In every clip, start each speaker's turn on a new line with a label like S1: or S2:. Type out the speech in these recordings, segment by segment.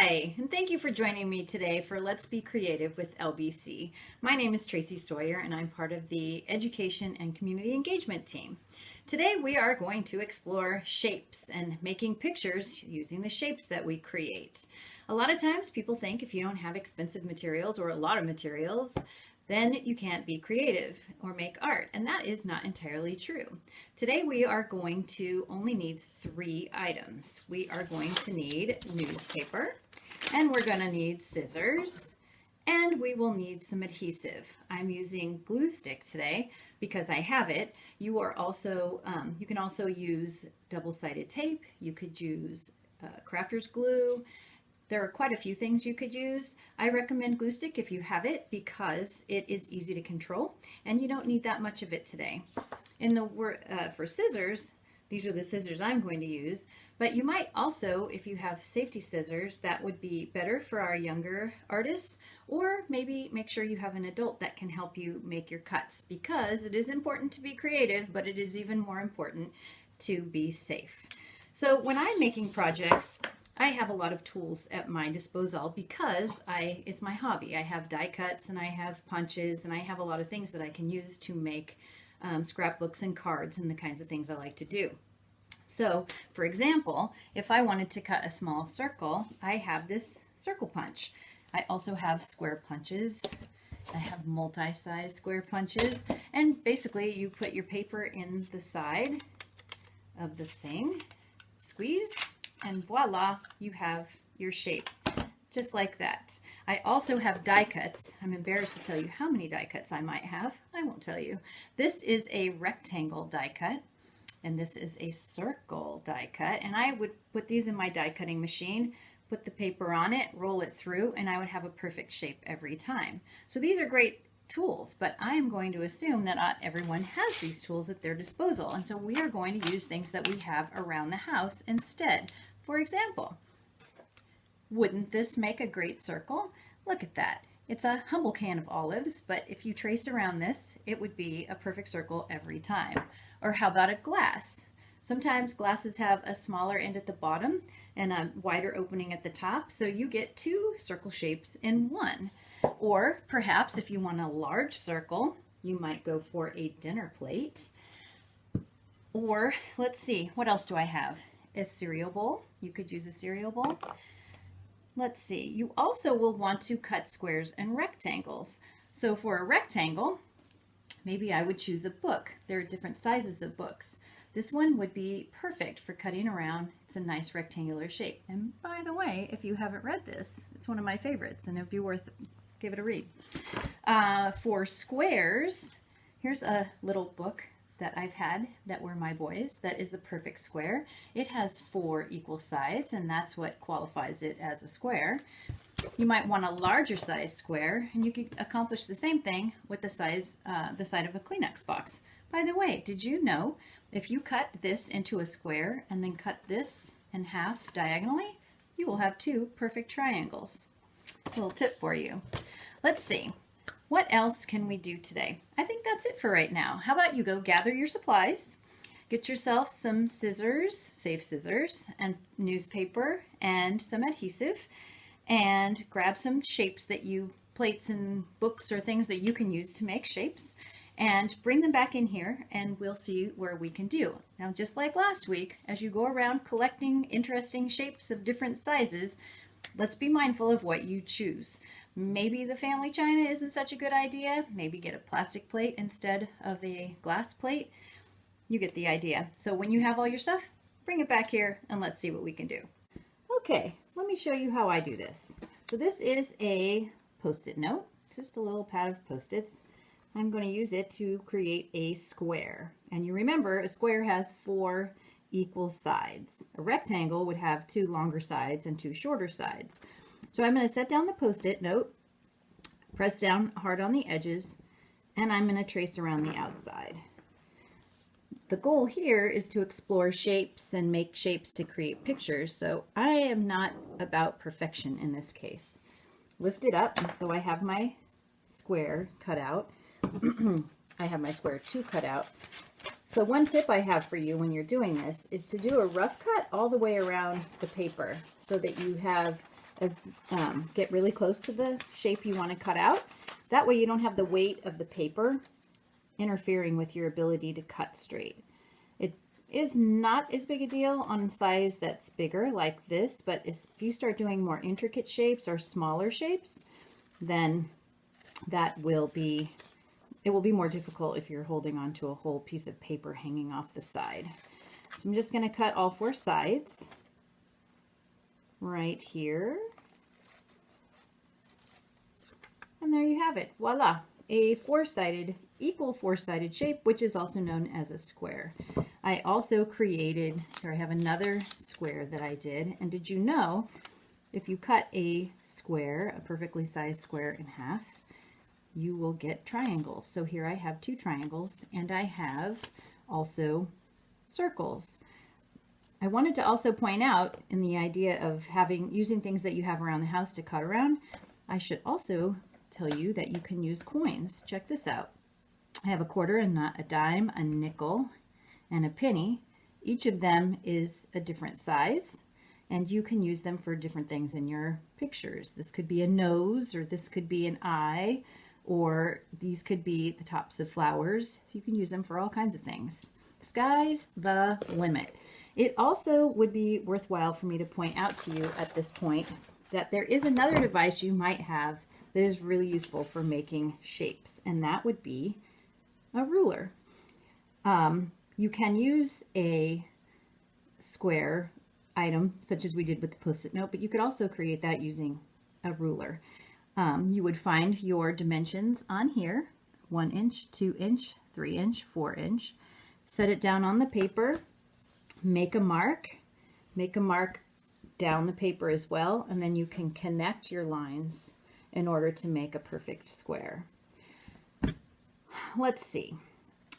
S1: Hi, and thank you for joining me today for Let's Be Creative with LBC. My name is Tracy Sawyer, and I'm part of the Education and Community Engagement team. Today we are going to explore shapes and making pictures using the shapes that we create. A lot of times people think if you don't have expensive materials or a lot of materials, then you can't be creative or make art, and that is not entirely true. Today we are going to only need 3 items. We are going to need newspaper, and we're going to need scissors, and we will need some adhesive. I'm using glue stick today because I have it. You are also you can also use double-sided tape. You could use crafter's glue. There are quite a few things you could use. I recommend glue stick if you have it because it is easy to control and you don't need that much of it today. For scissors, these are the scissors I'm going to use, but you might also, if you have safety scissors, that would be better for our younger artists, or maybe make sure you have an adult that can help you make your cuts, because it is important to be creative, but it is even more important to be safe. So when I'm making projects, I have a lot of tools at my disposal because it's my hobby. I have die cuts and I have punches and I have a lot of things that I can use to make scrapbooks and cards and the kinds of things I like to do. So, for example, if I wanted to cut a small circle, I have this circle punch. I also have square punches. I have multi-size square punches, and basically you put your paper in the side of the thing, squeeze, and voila, you have your shape, just like that. I also have die cuts. I'm embarrassed to tell you how many die cuts I might have. I won't tell you. This is a rectangle die cut, and this is a circle die cut, and I would put these in my die cutting machine, put the paper on it, roll it through, and I would have a perfect shape every time. So these are great tools, but I am going to assume that not everyone has these tools at their disposal, and so we are going to use things that we have around the house instead. For example, wouldn't this make a great circle? Look at that. It's a humble can of olives, but if you trace around this, it would be a perfect circle every time. Or how about a glass? Sometimes glasses have a smaller end at the bottom and a wider opening at the top, so you get 2 circle shapes in one. Or perhaps if you want a large circle, you might go for a dinner plate. Or let's see, what else do I have? A cereal bowl. You could use a cereal bowl. Let's see, you also will want to cut squares and rectangles. So for a rectangle, maybe I would choose a book. There are different sizes of books. This one would be perfect for cutting around. It's a nice rectangular shape. And by the way, if you haven't read this, it's one of my favorites and it'd be worth give it a read. For squares, here's a little book that I've had that were my boys. That is the perfect square. It has 4 equal sides, and that's what qualifies it as a square. You might want a larger size square, and you could accomplish the same thing with the side of a Kleenex box. By the way, did you know if you cut this into a square and then cut this in half diagonally, you will have 2 perfect triangles. A little tip for you. Let's see. What else can we do today? I think that's it for right now. How about you go gather your supplies, get yourself some scissors, safe scissors, and newspaper, and some adhesive, and grab some shapes plates and books or things that you can use to make shapes, and bring them back in here, and we'll see where we can do. Now, just like last week, as you go around collecting interesting shapes of different sizes, let's be mindful of what you choose. Maybe the family china isn't such a good idea. Maybe get a plastic plate instead of a glass plate. You get the idea. So when you have all your stuff, bring it back here and let's see what we can do. Okay, let me show you how I do this. So this is a Post-it note, just a little pad of Post-its. I'm going to use it to create a square. And you remember, a square has 4 equal sides. A rectangle would have 2 longer sides and 2 shorter sides. So I'm going to set down the Post-it note, press down hard on the edges, and I'm going to trace around the outside. The goal here is to explore shapes and make shapes to create pictures, so I am not about perfection in this case. Lift it up, and so I have my square cut out. I have my square 2 cut out. So one tip I have for you when you're doing this is to do a rough cut all the way around the paper so that you have get really close to the shape you want to cut out. That way you don't have the weight of the paper interfering with your ability to cut straight. It is not as big a deal on size that's bigger like this, but if you start doing more intricate shapes or smaller shapes, then it will be more difficult if you're holding on to a whole piece of paper hanging off the side. So I'm just going to cut all 4 sides right here. And there you have it. Voila! A equal four-sided shape, which is also known as a square. I also created, here I have another square that I did. And did you know, if you cut a square, a perfectly sized square in half, you will get triangles. So here I have 2 triangles, and I have also circles. I wanted to also point out, in the idea of using things that you have around the house to cut around, I should also tell you that you can use coins. Check this out. I have a quarter, a dime, a nickel, and a penny. Each of them is a different size, and you can use them for different things in your pictures. This could be a nose, or this could be an eye, or these could be the tops of flowers. You can use them for all kinds of things. Sky's the limit. It also would be worthwhile for me to point out to you at this point that there is another device you might have that is really useful for making shapes, and that would be a ruler. You can use a square item, such as we did with the Post-it note, but you could also create that using a ruler. You would find your dimensions on here, 1 inch, 2 inch, 3 inch, 4 inch. Set it down on the paper, make a mark down the paper as well, and then you can connect your lines in order to make a perfect square. Let's see.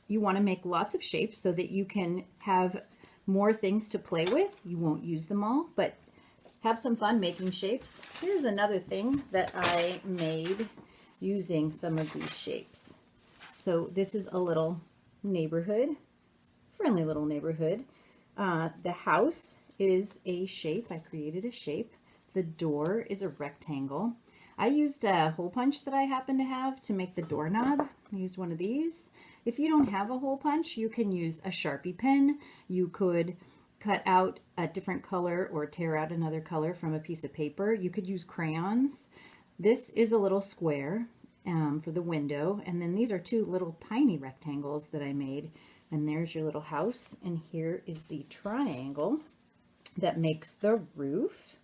S1: You want to make lots of shapes so that you can have more things to play with. You won't use them all, but have some fun making shapes. Here's another thing that I made using some of these shapes. So this is a little neighborhood, friendly little neighborhood. The house is a shape. I created a shape. The door is a rectangle. I used a hole punch that I happen to have to make the doorknob. I used one of these. If you don't have a hole punch, you can use a Sharpie pen. You could cut out a different color or tear out another color from a piece of paper. You could use crayons. This is a little square for the window, and then these are 2 little tiny rectangles that I made, and there's your little house, and here is the triangle that makes the roof.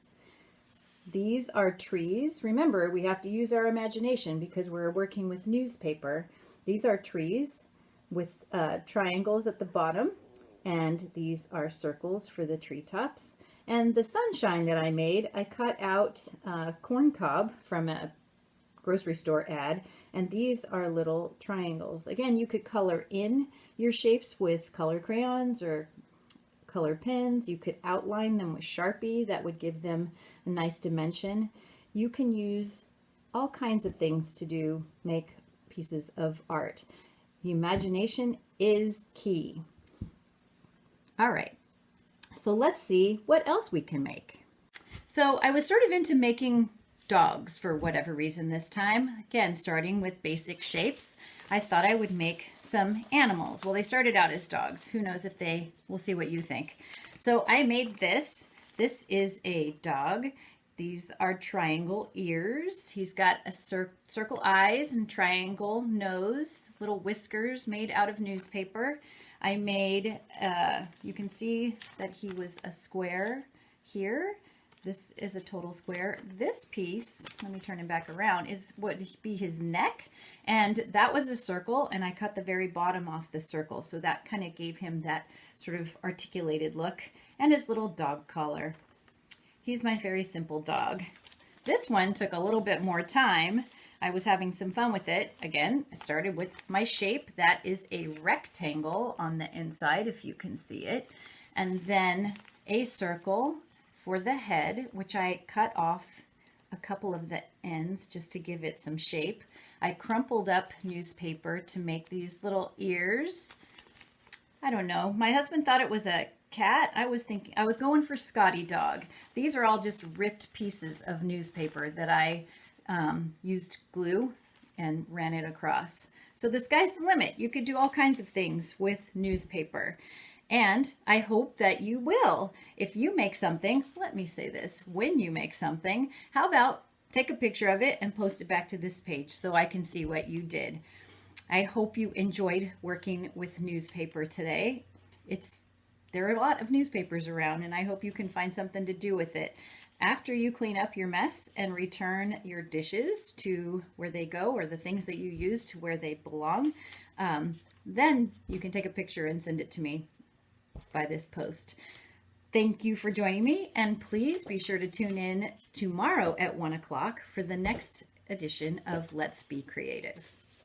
S1: These are trees. Remember, we have to use our imagination because we're working with newspaper. These are trees with triangles at the bottom, and these are circles for the treetops. And the sunshine that I made, I cut out corn cob from a grocery store ad, and these are little triangles. Again, you could color in your shapes with color crayons or color pens. You could outline them with Sharpie. That would give them a nice dimension. You can use all kinds of things to make pieces of art. The imagination is key. All right, so let's see what else we can make. So I was sort of into making dogs for whatever reason this time. Again, starting with basic shapes. I thought I would make some animals. Well, they started out as dogs. Who knows if we'll see what you think. So I made this. This is a dog. These are triangle ears. He's got a circle eyes and triangle nose, little whiskers made out of newspaper. I made, you can see that he was a square here. This is a total square. This piece, let me turn him back around, would be his neck. And that was a circle, and I cut the very bottom off the circle. So that kind of gave him that sort of articulated look. And his little dog collar. He's my very simple dog. This one took a little bit more time. I was having some fun with it. Again, I started with my shape. That is a rectangle on the inside, if you can see it. And then a circle for the head, which I cut off a couple of the ends just to give it some shape. I crumpled up newspaper to make these little ears. I don't know. My husband thought it was a cat, I was going for Scotty dog. These are all just ripped pieces of newspaper that I used glue and ran it across. So the sky's the limit. You could do all kinds of things with newspaper. And I hope that you will. If you make something, let me say this, when you make something, how about take a picture of it and post it back to this page so I can see what you did. I hope you enjoyed working with newspaper today. There are a lot of newspapers around, and I hope you can find something to do with it. After you clean up your mess and return your dishes to where they go, or the things that you use to where they belong, then you can take a picture and send it to me by this post. Thank you for joining me, and please be sure to tune in tomorrow at 1 o'clock for the next edition of Let's Be Creative.